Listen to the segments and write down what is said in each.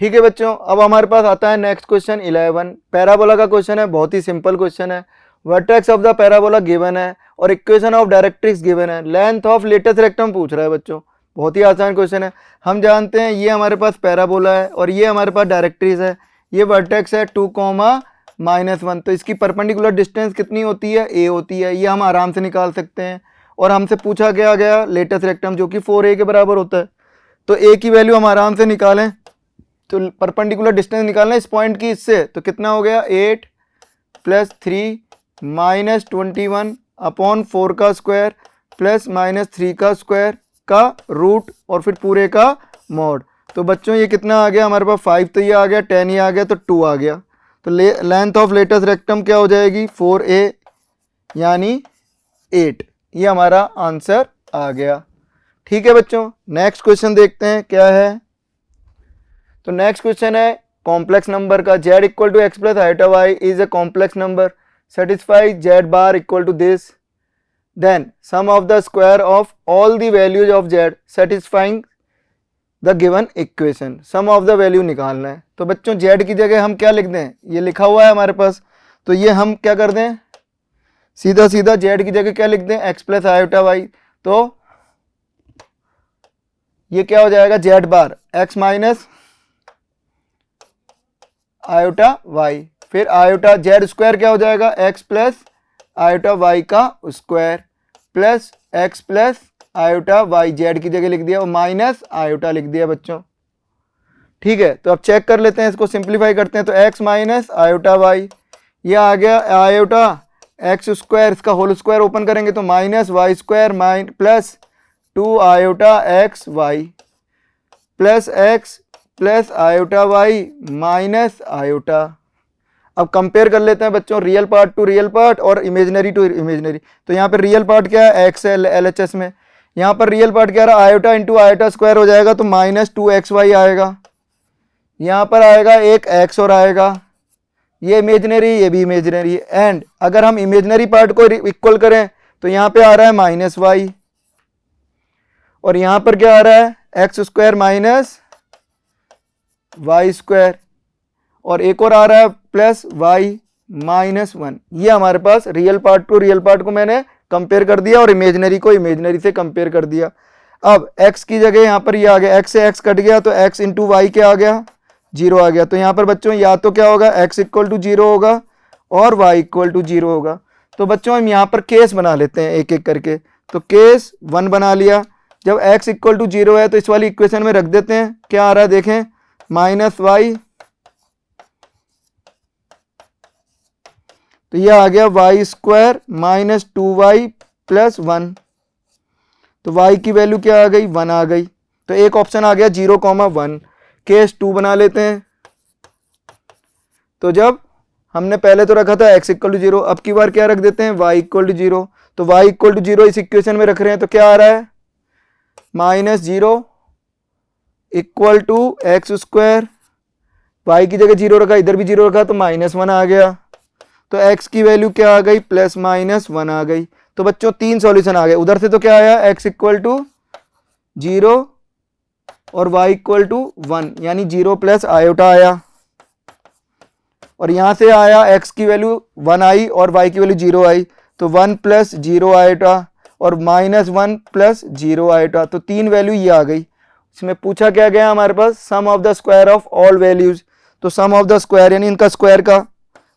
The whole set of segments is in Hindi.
ठीक है बच्चों, अब हमारे पास आता है नेक्स्ट क्वेश्चन 11। पैराबोला का क्वेश्चन है, बहुत ही सिंपल क्वेश्चन है। Vertex of the parabola given है और इक्वेशन ऑफ डायरेक्ट्रिक्स गिवन है। लेंथ ऑफ लेटेस्ट रेक्टम पूछ रहा है बच्चों, बहुत ही आसान क्वेश्चन है। हम जानते हैं ये हमारे पास पैराबोला है और ये हमारे पास डायरेक्ट्रिक्स है। ये वर्टेक्स है 2,-1, तो इसकी परपेंडिकुलर डिस्टेंस कितनी होती है, a होती है। ये हम आराम से निकाल सकते हैं। और हमसे पूछा गया लेटेस्ट रेक्टम जो कि 4a के बराबर होता है, तो a की वैल्यू हम आराम से निकालें। तो परपेंडिकुलर डिस्टेंस निकालना इस पॉइंट की इससे, तो कितना हो गया 8 + 3 - 21 अपॉन 4 का स्क्वायर प्लस -3 का स्क्वायर का रूट और फिर पूरे का मॉड। तो बच्चों ये कितना आ गया हमारे पास 5, तो ये आ गया 10, ये आ गया तो 2 आ गया। तो लेंथ ऑफ लेटेस्ट रेक्टम क्या हो जाएगी 4a यानी 8। ये हमारा आंसर आ गया। ठीक है बच्चों, नेक्स्ट क्वेश्चन देखते हैं क्या है। तो नेक्स्ट क्वेश्चन है कॉम्प्लेक्स नंबर का। z = x + i is a complex number, satisfy z bar = this, then sum of the square of all the values of z satisfying the given equation. Sum of the value निकालना है। तो बच्चों z की जगह हम क्या लिख दें, ये लिखा हुआ है हमारे पास, तो ये हम क्या कर दें, सीधा सीधा z की जगह क्या लिख दें x + i, तो ये क्या हो जाएगा z बार x - आयोटा y, फिर आयोटा z स्क्वायर क्या हो जाएगा x + आयोटा y का square plus x + iota y, z की जगह लिख दिया और माइनस आयोटा लिख दिया बच्चों। ठीक है, तो अब चेक कर लेते हैं, इसको सिंप्लीफाई करते हैं। तो x - आयोटा y, ये आ गया आयोटा x स्क्वायर, इसका होल स्क्वायर ओपन करेंगे तो -y² plus 2 iota x y plus x plus iota y minus iota. अब कंपेयर कर लेते हैं बच्चों, real part to real part और इमेजिनरी टू इमेजिनरी। तो यहाँ पर रियल पार्ट क्या है x है LHS में, यहाँ पर रियल पार्ट क्या रहा आयोटा इंटू आयोटा स्क्वायर हो जाएगा तो -2xy आएगा। यहाँ पर आएगा एक x और आएगा, ये इमेजिनरी ये भी इमेजिनरी। एंड अगर हम इमेजिनरी पार्ट को इक्वल करें तो यहाँ पे आ रहा है -y और यहाँ पर क्या आ रहा है x² - y² और एक और आ रहा है +y - 1। ये हमारे पास real part to real part को मैंने कंपेयर कर दिया और इमेजिनरी को इमेजिनरी से कंपेयर कर दिया। अब x की जगह यहाँ पर ये आ गया, x से x कट गया तो x × y क्या आ गया 0 आ गया। तो यहाँ पर बच्चों या तो क्या होगा x = 0 होगा और y = 0 होगा। तो बच्चों हम यहाँ पर केस बना लेते हैं एक एक करके। तो केस 1 बना लिया, जब x = 0 है तो इस वाली इक्वेशन में रख देते हैं, क्या आ रहा है देखें -y, तो ये आ गया y² - 2y + 1, तो y की वैल्यू क्या आ गई 1 आ गई। तो एक ऑप्शन आ गया 0,1। केस 2 बना लेते हैं। तो जब हमने पहले तो रखा था x = 0, अब की बार क्या रख देते हैं y = 0। तो y = 0 इस इक्वेशन में रख रहे हैं तो क्या आ रहा है -0 = x², y की जगह 0 रखा, इधर भी 0 रखा तो -1 आ गया। तो x की वैल्यू क्या आ गई +-1 आ गई। तो बच्चों 3 सॉल्यूशन आ गए। उधर से तो क्या आया x = 0 और y = 1 यानी 0 + आयोटा आया, और यहाँ से आया x की वैल्यू 1 आई और y की वैल्यू 0 आई, तो 1 + 0 आयोटा और -1 + 0 आयोटा। तो 3 वैल्यू ये आ गई। इसमें पूछा क्या गया हमारे पास sum of the square of all values. तो सम ऑफ द स्क्वायर यानी इनका स्क्वायर का,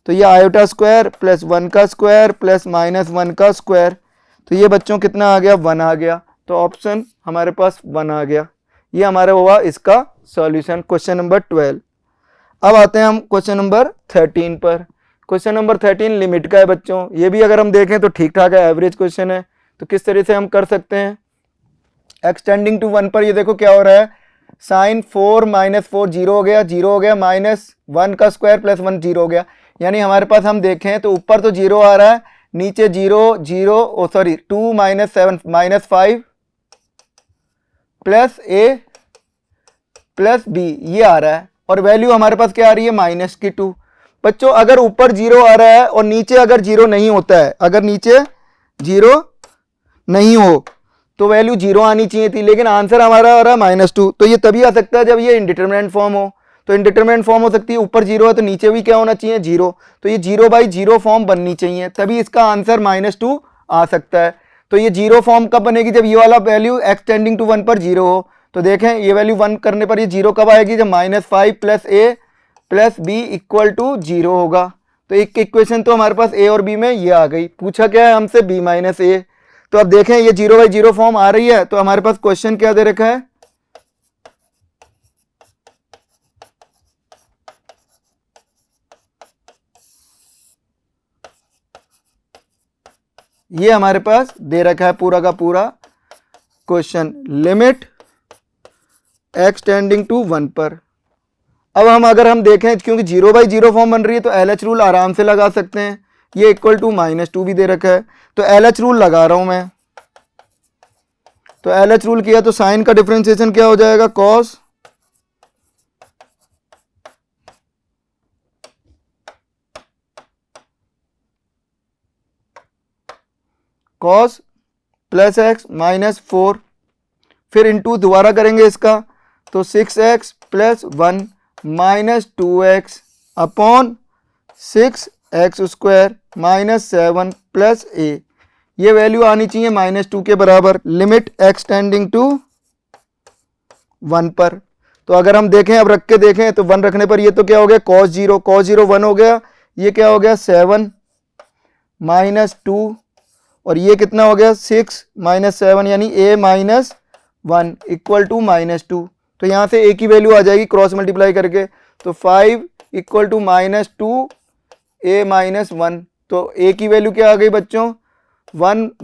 तो ये आयोटा स्क्वायर प्लस 1 का स्क्वायर प्लस -1 का स्क्वायर, तो ये बच्चों कितना आ गया 1 आ गया। तो ऑप्शन हमारे पास 1 आ गया। ये हमारा हुआ इसका सॉल्यूशन क्वेश्चन नंबर 12। अब आते हैं हम क्वेश्चन नंबर 13 पर। क्वेश्चन नंबर 13 लिमिट का है बच्चों। ये भी अगर हम देखें तो ठीक ठाक है, एवरेज क्वेश्चन है। तो किस तरह से हम कर सकते हैं, एक्सटेंडिंग टू 1 पर ये देखो क्या हो रहा है, sin 4 - 4 0 हो गया, 0 हो गया, -1 का स्क्वायर प्लस 1 0 हो गया। यानी हमारे पास हम देखें तो ऊपर तो 0 आ रहा है, नीचे 0 0 sorry 2 - 7 -5 plus a plus b ये आ रहा है, और वैल्यू हमारे पास क्या आ रही है -2। बच्चों अगर ऊपर 0 आ रहा है और नीचे अगर 0 नहीं होता है, अगर नीचे 0 नहीं हो तो वैल्यू 0 आनी चाहिए थी, लेकिन आंसर हमारा आ रहा है -2। तो ये तभी आ सकता है जब ये इंडिटरमिनेंट फॉर्म हो। तो इनडिटरमिनेट फॉर्म हो सकती है, ऊपर 0 है तो नीचे भी क्या होना चाहिए 0, तो ये 0/0 फॉर्म बननी चाहिए, तभी इसका आंसर -2 आ सकता है। तो ये 0 फॉर्म कब बनेगी, जब ये वाला वैल्यू x टेंडिंग टू 1 पर 0 हो। तो देखें ये वैल्यू 1 करने पर ये 0 कब आएगी, जब -5 + a + b = 0 होगा। तो एक इक्वेशन तो हमारे पास a और b में ये आ गई। पूछा क्या है हमसे, b - a। तो अब देखें ये 0/0 फॉर्म आ रही है, तो हमारे पास क्वेश्चन क्या दे रखा है, ये हमारे पास दे रखा है पूरा का पूरा question, limit x tending to 1 पर। अब अगर हम देखें, क्योंकि 0/0 फॉर्म बन रही है तो LH रूल आराम से लगा सकते हैं। ये = -2 भी दे रखा है, तो LH रूल लगा रहा हूं मैं। तो LH रूल किया तो साइन का डिफरेंशिएशन क्या हो जाएगा, cos + x - 4, फिर इंटू दोबारा करेंगे इसका, तो 6x + 1 - 2x upon 6x² - 7 + a, ये वैल्यू आनी चाहिए -2 के बराबर, लिमिट x टेंडिंग टू 1 पर। तो अगर हम देखें, अब रख के देखें, तो 1 रखने पर ये तो क्या हो गया, cos 0 1 हो गया, ये क्या हो गया 7 - 2, और ये कितना हो गया 6 - 7 यानी a - 1 = -2। तो यहाँ से a की वैल्यू आ जाएगी क्रॉस मल्टीप्लाई करके, तो 5 = -2 a - 1, तो a की वैल्यू क्या आ गई बच्चों, 1 -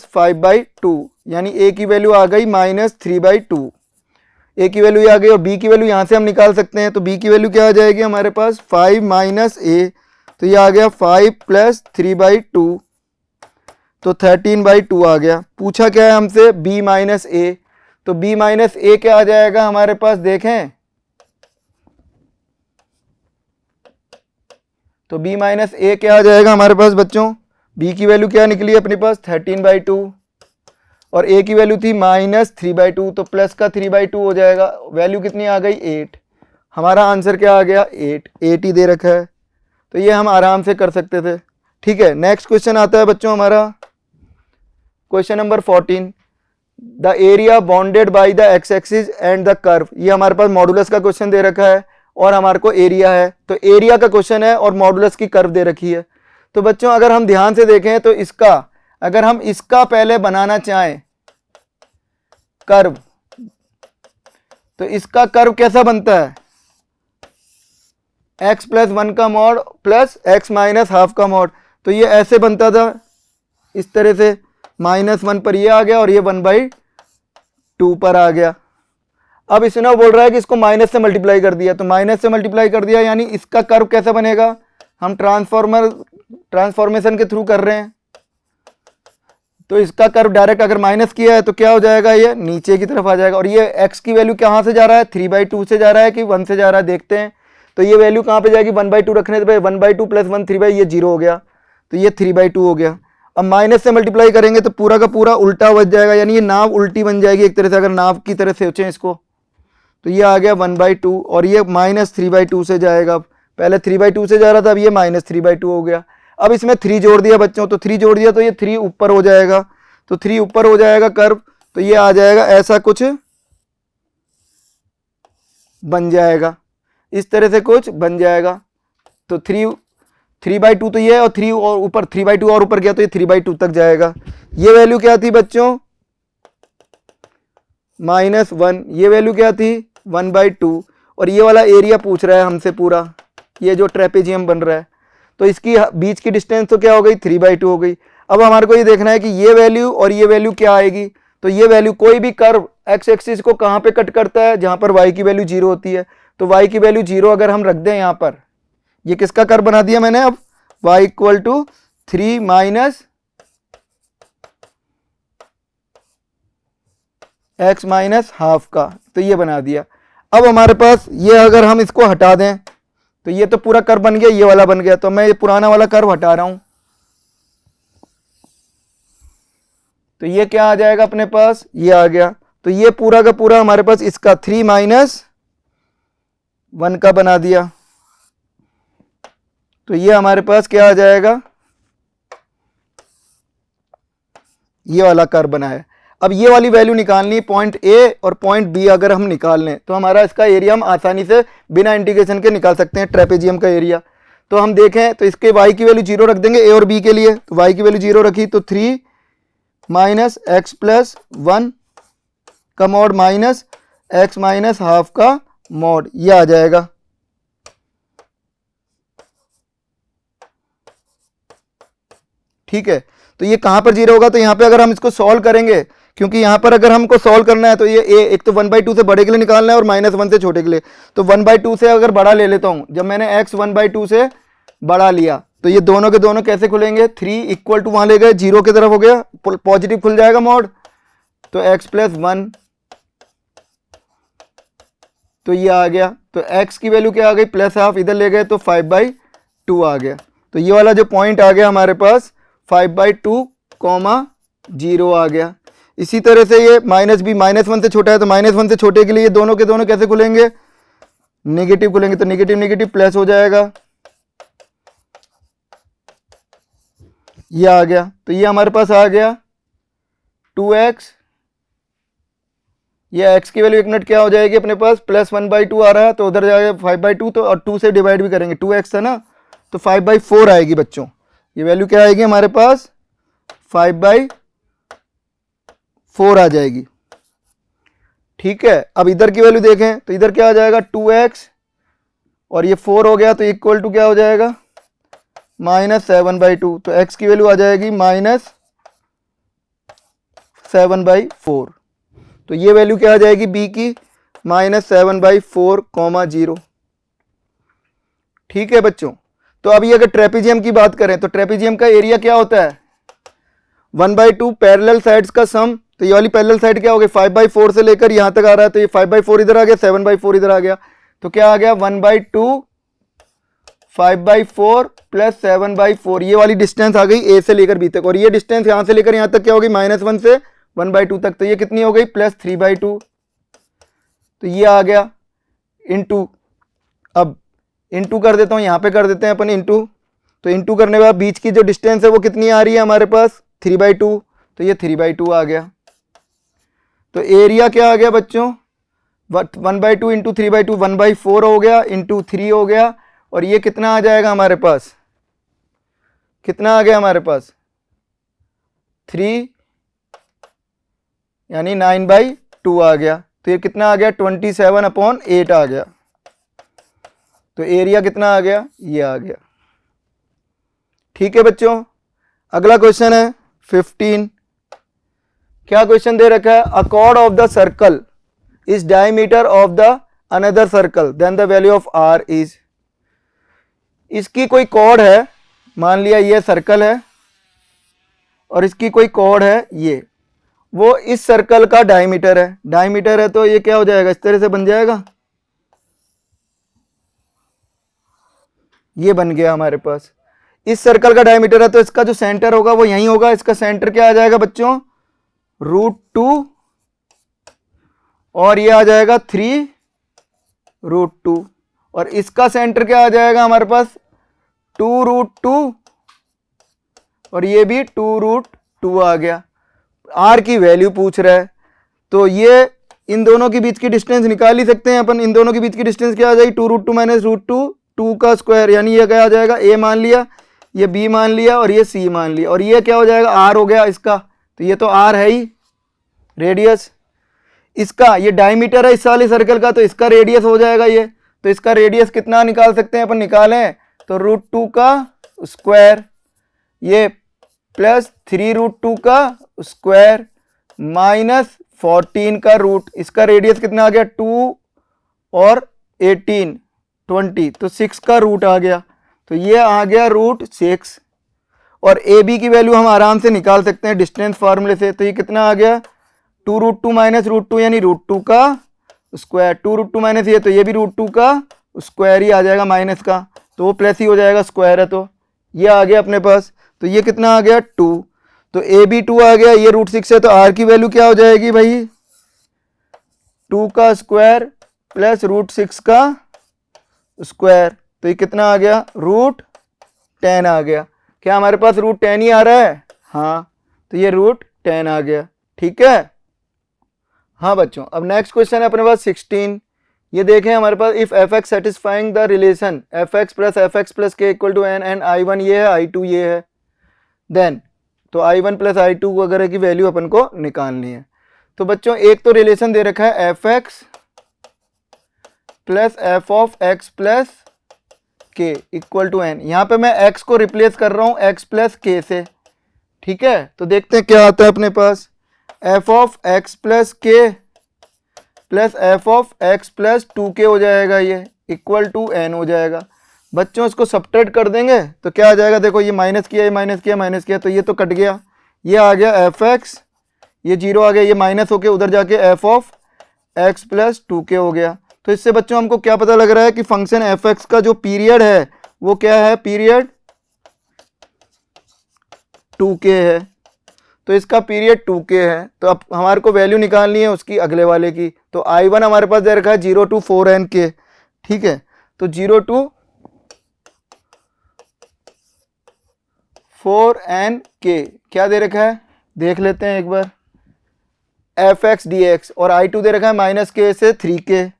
5/2, यानी a की वैल्यू आ गई -3/2। a की वैल्यू आ गई, और b की वैल्यू यहाँ से हम निकाल सकते हैं, तो b की वैल्यू क्या आ जाएगी हमारे पास 5 - a, तो ये आ गया 5 + 3/2, तो 13/2 आ गया। पूछा क्या है हमसे, b - a, तो b - a क्या आ जाएगा हमारे पास, देखें तो b - a क्या आ जाएगा हमारे पास बच्चों, b की वैल्यू क्या निकली अपने पास 13/2, और a की वैल्यू थी -3/2, तो प्लस का 3/2 हो जाएगा, वैल्यू कितनी आ गई 8। हमारा आंसर क्या आ गया 8 ही दे रखा है, तो ये हम आराम से कर सकते थे। ठीक है, नेक्स्ट क्वेश्चन आता है बच्चों हमारा question number 14, the area bounded by the x axis and the curve. ये हमारे पास मॉडुलस का क्वेश्चन दे रखा है और हमारे को एरिया है, तो एरिया का क्वेश्चन है और मॉडुलस की कर्व दे रखी है। तो बच्चों अगर हम ध्यान से देखें तो अगर हम इसका पहले बनाना चाहें कर्व, तो इसका कर्व कैसा बनता है, x + 1 का मॉड प्लस x - हाफ का मॉड, तो ये ऐसे बनता था इस तरह से, -1 पर ये आ गया और ये 1/2 पर आ गया। अब इसने बोल रहा है कि इसको माइनस से मल्टीप्लाई कर दिया, तो माइनस से मल्टीप्लाई कर दिया यानी इसका कर्व कैसा बनेगा, हम ट्रांसफॉर्मेशन के थ्रू कर रहे हैं, तो इसका कर्व डायरेक्ट अगर माइनस किया है तो क्या हो जाएगा, ये नीचे की तरफ आ जाएगा। और ये x की वैल्यू कहाँ से जा रहा है, 3/2 से जा रहा है कि 1 से जा रहा है, देखते हैं। तो ये वैल्यू कहाँ पे जाएगी, 1/2 रखने से 1/2 + 1 3/, ये 0 हो गया, तो ये 3/2 हो गया। अब माइनस से मल्टीप्लाई करेंगे तो पूरा का पूरा उल्टा बच जाएगा, यानी ये नाव उल्टी बन जाएगी एक तरह से, अगर नाव की तरह से सोचें इसको, तो ये आ गया 1/2 और ये -3/2 से जाएगा। पहले 3/2 से जा रहा था, अब ये -3/2 हो गया। अब इसमें 3 जोड़ दिया बच्चों, तो 3 जोड़ दिया तो ये 3 ऊपर हो जाएगा, तो 3 ऊपर हो जाएगा कर्व, तो ये आ जाएगा ऐसा कुछ बन जाएगा, इस तरह से कुछ बन जाएगा। तो 3/2 तो ये है, और 3 और ऊपर 3/2 और ऊपर गया तो ये 3/2 तक जाएगा। ये वैल्यू क्या थी बच्चों, -1, ये वैल्यू क्या थी 1/2, और ये वाला एरिया पूछ रहा है हमसे पूरा, ये जो ट्रेपेजियम बन रहा है, तो इसकी बीच की डिस्टेंस तो क्या हो गई 3/2 हो गई। अब हमारे को ये देखना है कि ये वैल्यू और ये वैल्यू क्या आएगी, तो ये वैल्यू कोई भी कर्व एक्स एक्सिस को कहाँ पे कट करता है, जहां पर y की वैल्यू 0 होती है, तो y की वैल्यू 0 अगर हम रख दें यहाँ पर, ये किसका कर्व बना दिया मैंने, अब y = 3 - x - हाफ का, तो ये बना दिया। अब हमारे पास ये अगर हम इसको हटा दें तो ये तो पूरा कर्व बन गया, ये वाला बन गया, तो मैं ये पुराना वाला कर्व हटा रहा हूं, तो ये क्या आ जाएगा अपने पास, ये आ गया। तो ये पूरा का पूरा हमारे पास इसका 3 - 1 का बना दिया, तो ये हमारे पास क्या आ जाएगा, ये वाला कर्व बना है। अब ये वाली वैल्यू निकालनी है, पॉइंट ए और पॉइंट बी अगर हम निकाल लें तो हमारा इसका एरिया हम आसानी से बिना इंटीग्रेशन के निकाल सकते हैं, ट्रेपेजियम का एरिया। तो हम देखें तो इसके y की वैल्यू 0 रख देंगे ए और बी के लिए, तो y की वैल्यू 0 रखी तो 3 माइनस एक्स प्लस 1 का mod minus x minus half का मॉड, ये आ जाएगा। ठीक है, तो ये कहां पर 0 होगा, तो यहां पे अगर हम इसको सॉल्व करेंगे, क्योंकि यहां पर अगर हमको सॉल्व करना है तो ये ए एक तो 1/2 से बड़े के लिए निकालना है और -1 से छोटे के लिए, तो 1/2 से अगर बड़ा ले लेता हूं, जब मैंने x 1/2 से बड़ा लिया तो ये दोनों के दोनों कैसे खुलेंगे, 3 इक्वल टू वहां ले गए 0 की तरफ हो गया, पॉजिटिव खुल जाएगा मॉड, तो x प्लस 1, तो ये आ गया। तो x की वैल्यू क्या आ गई, प्लस हाफ, इधर ले गए तो 5/2 आ गया। तो ये वाला जो पॉइंट आ गया हमारे पास 5/2, 0 आ गया। इसी तरह से ये माइनस भी -1 से छोटा है, तो -1 से छोटे के लिए दोनों के दोनों कैसे खुलेंगे, नेगेटिव खुलेंगे, तो नेगेटिव नेगेटिव प्लस हो जाएगा, ये आ गया। तो ये हमारे पास आ गया 2x, ये x की वैल्यू एक मिनट क्या हो जाएगी अपने पास, प्लस 1/2 आ रहा है तो उधर जाएगा 5/2, तो और 2 से डिवाइड भी करेंगे, 2x है ना, तो 5/4 आएगी बच्चों। ये वैल्यू क्या आएगी हमारे पास, 5/4 आ जाएगी। ठीक है, अब इधर की वैल्यू देखें तो इधर क्या आ जाएगा, 2x और ये 4 हो गया, तो इक्वल टू क्या हो जाएगा, -7/2, तो x की वैल्यू आ जाएगी -7/4। तो ये वैल्यू क्या आ जाएगी b की, -7/4, 0। ठीक है बच्चों, तो अभी अगर ट्रेपेजियम की बात करें तो ट्रेपेजियम का एरिया क्या होता है, 1/2 पैरेलल साइड्स का सम। तो ये वाली पैरेलल साइड क्या हो गई, 5/4 से लेकर यहां तक आ रहा है, तो ये 5/4 इधर आ गया, 7/4 इधर आ गया, तो क्या आ गया 1/2 5/4 प्लस 7/4, ये वाली डिस्टेंस आ गई ए से लेकर बी तक, और ये डिस्टेंस यहां से लेकर यहां तक क्या होगी, -1 से 1/2 तक, तो ये कितनी हो गई, +3/2। तो ये आ गया इनटू, अब इनटू कर देता हूं, यहां पे कर देते हैं अपन इनटू, तो इनटू करने के बाद बीच की जो डिस्टेंस है वो कितनी आ रही है हमारे पास, 3/2, तो ये 3/2 आ गया। तो एरिया क्या आ गया बच्चों, 1/2 इंटू 3/2, 1/4 हो गया, इंटू 3 हो गया, और ये कितना आ जाएगा हमारे पास, कितना आ गया हमारे पास 3 यानी 9/2 आ गया। तो ये कितना आ गया, 27/8 आ गया। तो एरिया कितना आ गया, ये आ गया। ठीक है बच्चों, अगला क्वेश्चन है 15। क्या क्वेश्चन दे रखा है, a chord of the circle is diameter of the another circle then the value of R is. इसकी कोई कॉर्ड है, मान लिया ये सर्कल है और इसकी कोई कॉर्ड है, ये वो इस सर्कल का डायमीटर है, डायमीटर है तो ये क्या हो जाएगा, इस तरह से बन जाएगा, ये बन गया हमारे पास। इस सर्कल का डायमीटर है तो इसका जो सेंटर होगा वो यहीं होगा, इसका सेंटर क्या आ जाएगा बच्चों, √2, और ये आ जाएगा 3√2, और इसका सेंटर क्या आ जाएगा हमारे पास 2√2, और ये भी 2√2 आ गया। आर की वैल्यू पूछ रहा है, तो ये इन दोनों के बीच की डिस्टेंस निकाल ही सकते हैं अपन। इन दोनों के बीच की डिस्टेंस क्या आ जाएगी, 2√2 माइनस √2, 2 का स्क्वायर, यानी ये क्या आ जाएगा, ए मान लिया, ये बी मान लिया, और ये सी मान लिया, और ये क्या हो जाएगा, आर हो गया इसका। तो ये तो आर है ही रेडियस इसका, ये डायमीटर है इस वाले सर्कल का, तो इसका रेडियस हो जाएगा ये। तो इसका रेडियस कितना निकाल सकते हैं अपन, निकालें तो √2 का स्क्वायर, ये प्लस 3√2 का स्क्वायर माइनस 14 का रूट, इसका रेडियस कितना आ गया 2 और 18 20, तो 6 का रूट आ गया, तो ये आ गया √6। और ए बी की वैल्यू हम आराम से निकाल सकते हैं डिस्टेंस फार्मूले से, तो ये कितना आ गया 2√2 माइनस √2 यानी √2 का स्क्वायर, 2√2 माइनस ये, तो ये भी √2 का स्क्वायर ही आ जाएगा माइनस का, तो वो प्लस ही हो जाएगा, स्क्वायर है तो ये आ गया अपने पास। तो ये कितना आ गया 2, तो ए बी 2 आ गया, ये √6 है, तो आर की वैल्यू क्या हो जाएगी भाई 2 का स्क्वायर प्लस √6 का स्क्वायर, तो ये कितना आ गया, √10 आ गया। क्या हमारे पास √10 ही आ रहा है? हाँ, तो ये √10 आ गया। ठीक है। हाँ बच्चों, अब नेक्स्ट क्वेश्चन है अपने पास 16। ये देखें हमारे पास, if f x satisfying the relation f x plus k equal to n and I1 ये है, I2 ये है, देन तो I1 प्लस I2 वगैरह की वैल्यू अपन को निकालनी है। तो बच्चों एक तो रिलेशन दे रखा है F x plus F of x plus k equal to N. यहाँ पे मैं x को रिप्लेस कर रहा हूँ x प्लस के से। ठीक है, तो देखते हैं क्या आता है अपने पास। एफ ऑफ एक्स प्लस के plus F of x plus 2k हो जाएगा, ये इक्वल टू n हो जाएगा। बच्चों इसको सब्ट्रैक्ट कर देंगे तो क्या आ जाएगा, देखो ये माइनस किया, ये माइनस किया, माइनस किया, तो ये तो कट गया, ये आ गया एफ एक्स, ये 0 आ गया, ये माइनस होके उधर जाके F of x plus 2k हो गया। तो इससे बच्चों हमको क्या पता लग रहा है कि फंक्शन एफ एक्स का जो पीरियड है वो क्या है, पीरियड 2k है। तो इसका पीरियड 2k है। तो अब हमारे को वैल्यू निकालनी है उसकी अगले वाले की। तो I1 हमारे पास दे रखा है 0 to 4nk। ठीक है, तो 0 to 4nk क्या दे रखा है, देख लेते हैं एक बार। एफ एक्स डी एक्स, और I2 दे रखा है -k से 3k,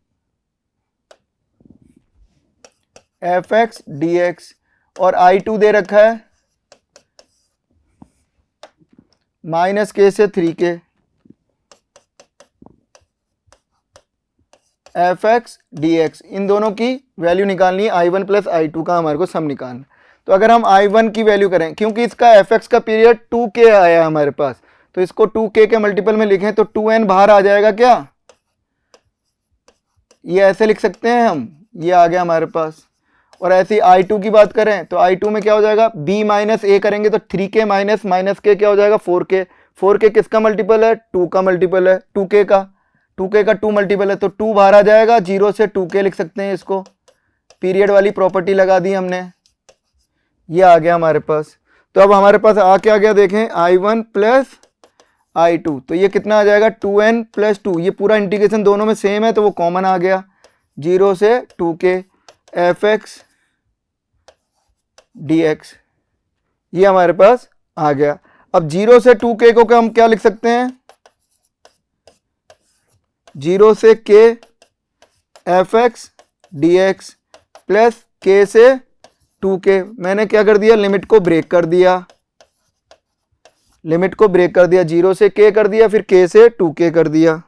f x d x, और I2 दे रखा है -k से 3k, f x d x. इन दोनों की वैल्यू निकालनी है, I1 प्लस I2 का हमारे को सम निकालना। तो अगर हम I1 की वैल्यू करें, क्योंकि इसका एफ एक्स का पीरियड 2k आया है हमारे पास, तो इसको 2k के मल्टीपल में लिखें तो 2n बाहर आ जाएगा। क्या ये ऐसे लिख सकते हैं हम, ये आ गया हमारे पास। और ऐसे ही I2 की बात करें तो I2 में क्या हो जाएगा, b माइनस a करेंगे तो 3k माइनस माइनस k क्या हो जाएगा, 4k। 4k किसका मल्टीपल है, 2 का मल्टीपल है, 2k का 2 मल्टीपल है, तो 2 बाहर आ जाएगा, 0 से 2k लिख सकते हैं इसको। पीरियड वाली प्रॉपर्टी लगा दी हमने, ये आ गया हमारे पास। तो अब हमारे पास आ क्या गया, देखें I1 प्लस I2, तो ये कितना आ जाएगा 2n प्लस 2, ये पूरा इंटीग्रेशन दोनों में सेम है तो वो कॉमन आ गया, 0 से 2k F x d x, ये हमारे पास आ गया। अब 0 से 2k को हम क्या लिख सकते हैं, 0 से k F x d x plus k से 2k। मैंने क्या कर दिया, लिमिट को ब्रेक कर दिया, लिमिट को ब्रेक कर दिया, 0 से k कर दिया, फिर k से 2k कर दिया।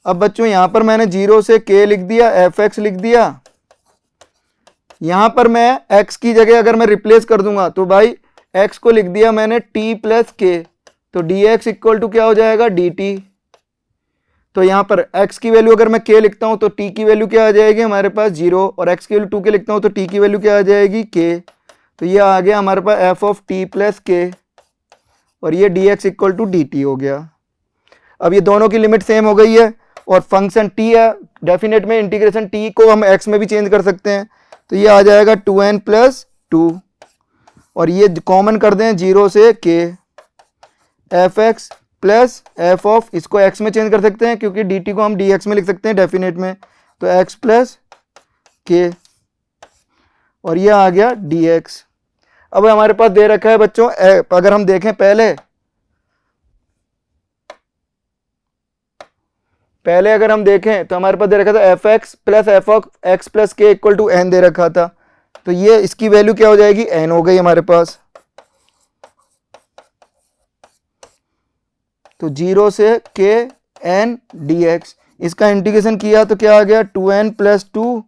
अब बच्चों यहां पर मैंने 0 से k लिख दिया, एफ एक्स लिख दिया। यहां पर मैं x की जगह अगर मैं रिप्लेस कर दूंगा तो भाई x को लिख दिया मैंने t प्लस k, तो dx इक्वल टू क्या हो जाएगा, dt। तो यहां पर x की वैल्यू अगर मैं k लिखता हूं तो t की वैल्यू क्या आ जाएगी हमारे पास 0, और x की वैल्यू 2k लिखता हूं तो t की वैल्यू क्या आ जाएगी k। तो ये आ गया हमारे पास f of t plus k, और ये dx इक्वल टू dt हो गया। अब ये दोनों की लिमिट सेम हो गई है, और फंक्शन t है, डेफिनेट में इंटीग्रेशन t को हम x में भी चेंज कर सकते हैं, तो ये आ जाएगा 2n प्लस 2, और ये कॉमन कर दें 0 से k F x plus F of, इसको x में चेंज कर सकते हैं क्योंकि dt को हम dx में लिख सकते हैं डेफिनेट में, तो x प्लस k, और ये आ गया dx। अब हमारे पास दे रखा है बच्चों, अगर हम देखें पहले अगर हम देखें तो हमारे पास दे रखा था F x plus F of x plus k equal to N दे रखा था, तो ये इसकी वैल्यू क्या हो जाएगी, एन हो गई हमारे पास। तो 0 से के एन डी एक्स, इसका इंटीग्रेशन किया तो क्या आ गया 2n प्लस 2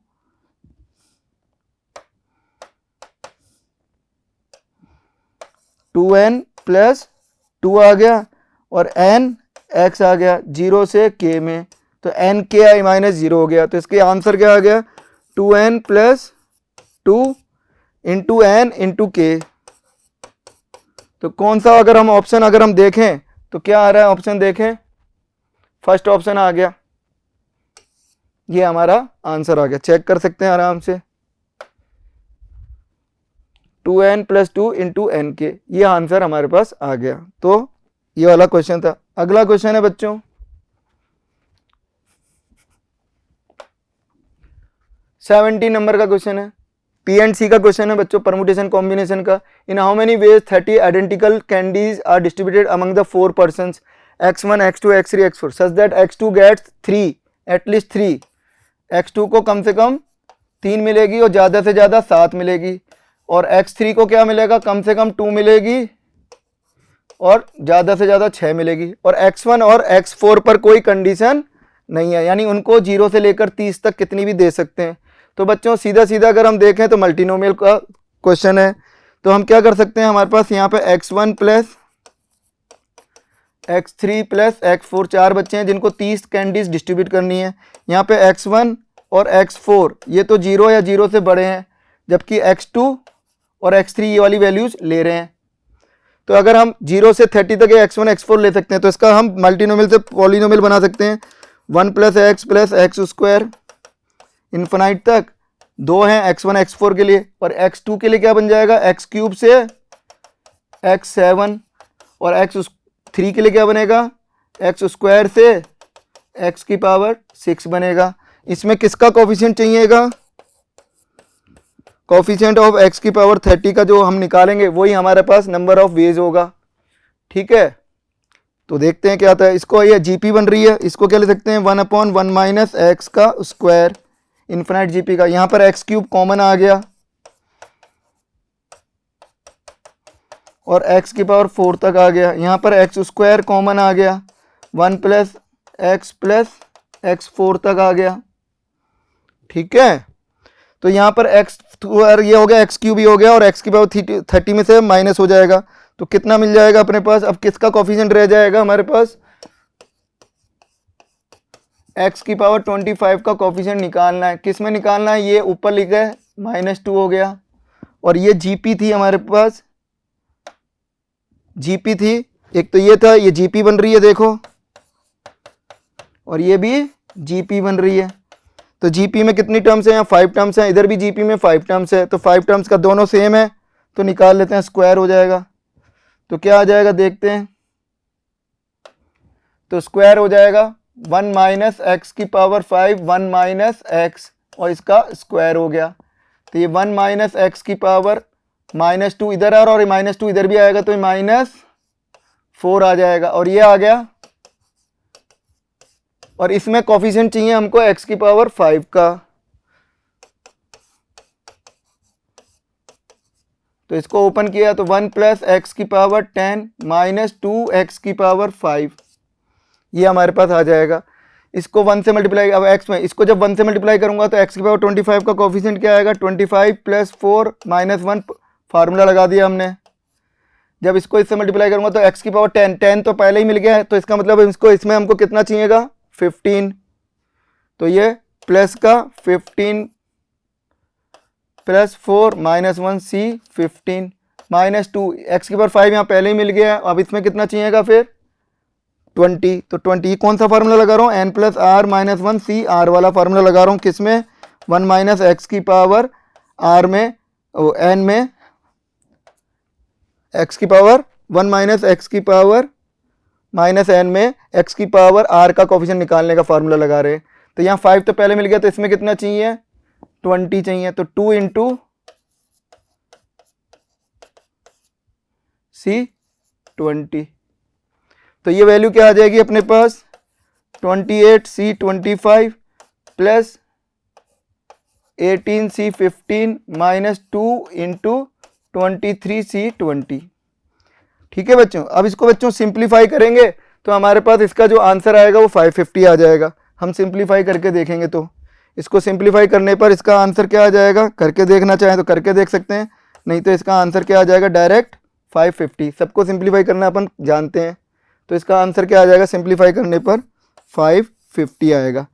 2n प्लस 2 आ गया, और n x आ गया 0 से k में, तो n k i माइनस 0 हो गया। तो इसके आंसर क्या आ गया, 2n plus 2 into N into के। तो कौन सा अगर हम ऑप्शन अगर हम देखें तो क्या आ रहा है, ऑप्शन देखें, फर्स्ट ऑप्शन आ गया, ये हमारा आंसर आ गया, चेक कर सकते हैं आराम से। 2n प्लस 2 इंटू एन के, ये आंसर हमारे पास आ गया। तो ये वाला क्वेश्चन था। अगला क्वेश्चन है बच्चों, 17 नंबर का क्वेश्चन है, पी एंड सी का क्वेश्चन है बच्चों, परमुटेशन कॉम्बिनेशन का। In how many ways 30 identical candies are distributed among the 4 persons x1 x2 x3 x4 such that x2 gets 3 at least 3, x2 को कम से कम 3 मिलेगी और ज़्यादा से ज़्यादा 7 मिलेगी, और x3 को क्या मिलेगा, कम से कम 2 मिलेगी और ज़्यादा से ज़्यादा 6 मिलेगी, और x1 और x4 पर कोई कंडीशन नहीं है, यानी उनको 0 से लेकर 30 तक कितनी भी दे सकते हैं। तो बच्चों सीधा सीधा अगर हम देखें तो मल्टीनोमियल का क्वेश्चन है, तो हम क्या कर सकते हैं, हमारे पास यहाँ पे x1 plus x3 plus x4 4 बच्चे हैं जिनको 30 कैंडीज डिस्ट्रीब्यूट करनी है। यहाँ पे x1 और x4 ये तो 0 या 0 से बड़े हैं, जबकि x2 और x3 ये वाली वैल्यूज ले रहे हैं। तो अगर हम 0 से 30 तक x1 x4 ले सकते हैं, तो इसका हम मल्टीनोमियल से पॉलिनोमियल बना सकते हैं। 1 प्लस एक्स स्क्वायर इन्फिनाइट तक, 2 हैं x1 x4 के लिए, और x2 के लिए क्या बन जाएगा, x क्यूब से x7, और x3 के लिए क्या बनेगा, एक्स स्क्वायर से x की पावर 6 बनेगा। इसमें किसका कोफिशिएंट चाहिएगा, कोफिशिएंट ऑफ x की पावर 30 का जो हम निकालेंगे वही हमारे पास नंबर ऑफ वेज होगा। ठीक है, तो देखते हैं क्या आता है। इसको ये जीपी बन रही है, इसको क्या ले सकते हैं, 1/1 माइनस एक्स का स्क्वायर इन्फिनाइट जीपी का। यहाँ पर एक्स क्यूब कॉमन आ गया और x की पावर 4 तक आ गया। यहाँ पर एक्स स्क्वायर कॉमन आ गया, 1 प्लस एक्स 4 तक आ गया। ठीक है, तो यहाँ पर एक्स ये हो गया, एक्स क्यूब ही हो गया, और एक्स की पावर 30 में से माइनस हो जाएगा, तो कितना मिल जाएगा अपने पास। अब किसका कोफिशिएंट रह जाएगा हमारे पास, x की पावर 25 का कोफिशिएंट निकालना है। किस में निकालना है, ये ऊपर लिखा है -2 हो गया, और ये जीपी थी हमारे पास, जीपी थी एक, तो ये था, ये जीपी बन रही है देखो, और ये भी जीपी बन रही है। तो जीपी में कितनी टर्म्स है, यहाँ 5 टर्म्स हैं, इधर भी जीपी में 5 टर्म्स है, तो 5 टर्म्स का दोनों सेम है, तो निकाल लेते हैं, स्क्वायर हो जाएगा। तो क्या आ जाएगा देखते हैं, तो स्क्वायर हो जाएगा 1 माइनस एक्स की पावर 5, 1 माइनस एक्स, और इसका स्क्वायर हो गया। तो ये 1 माइनस एक्स की पावर -2 इधर आ रहा, और -2 इधर भी आएगा, तो ये -4 आ जाएगा, और ये आ गया। और इसमें कोफिशिएंट चाहिए हमको x की पावर 5 का, तो इसको ओपन किया तो 1 प्लस एक्स की पावर 10 माइनस 2x की पावर 5, ये हमारे पास आ जाएगा। इसको 1 से मल्टीप्लाई, अब x में इसको जब 1 से मल्टीप्लाई करूंगा तो x की पावर 25 का कोफिशिएंट क्या आएगा, 25 प्लस 4 माइनस 1, फार्मूला लगा दिया हमने। जब इसको इससे मल्टीप्लाई करूंगा तो x की पावर 10 तो पहले ही मिल गया है, तो इसका मतलब इसको इसमें हमको कितना चाहिएगा, 15, तो ये प्लस का 15 प्लस 4 माइनस 1 सी 15 माइनस 2, एक्स की पावर 5 यहाँ पहले ही मिल गया है, अब इसमें कितना चाहिएगा फिर 20, तो 20 कौन सा फार्मूला लगा रहा हूँ, N plus R minus 1 C R वाला फार्मूला लगा रहा हूँ, किसमें 1 माइनस एक्स की पावर आर में, एन में, एक्स की पावर 1 माइनस एक्स की पावर माइनस एन में एक्स की पावर आर का कोफिशिएंट निकालने का फार्मूला लगा रहे हैं। तो यहाँ 5 तो पहले मिल गया, तो इसमें कितना चाहिए, 20 चाहिए, तो 2 इंटू सी 20, तो ये वैल्यू क्या आ जाएगी अपने पास, 28 सी 25 प्लस 18 सी 15 माइनस 2 इंटू 23 सी 20। ठीक है बच्चों, अब इसको बच्चों सिंप्लीफाई करेंगे तो हमारे पास इसका जो आंसर आएगा वो 550 आ जाएगा। हम सिंप्लीफाई करके देखेंगे, तो इसको सिंप्लीफाई करने पर इसका आंसर क्या आ जाएगा, करके देखना चाहें तो करके देख सकते हैं, नहीं तो इसका आंसर क्या आ जाएगा, डायरेक्ट 550। सबको सिंप्लीफाई करना अपन जानते हैं, तो इसका आंसर क्या आ जाएगा, सिंप्लीफाई करने पर 550 आएगा।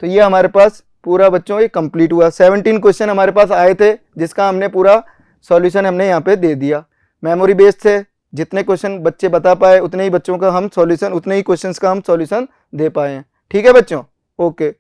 तो ये हमारे पास पूरा बच्चों ये कंप्लीट हुआ। 17 क्वेश्चन हमारे पास आए थे, जिसका हमने पूरा सॉल्यूशन हमने यहाँ पे दे दिया। मेमोरी बेस्ड थे, जितने क्वेश्चन बच्चे बता पाए उतने ही बच्चों का हम सॉल्यूशन, उतने ही क्वेश्चंस का हम सॉल्यूशन दे पाए हैं। ठीक है बच्चों, ओके।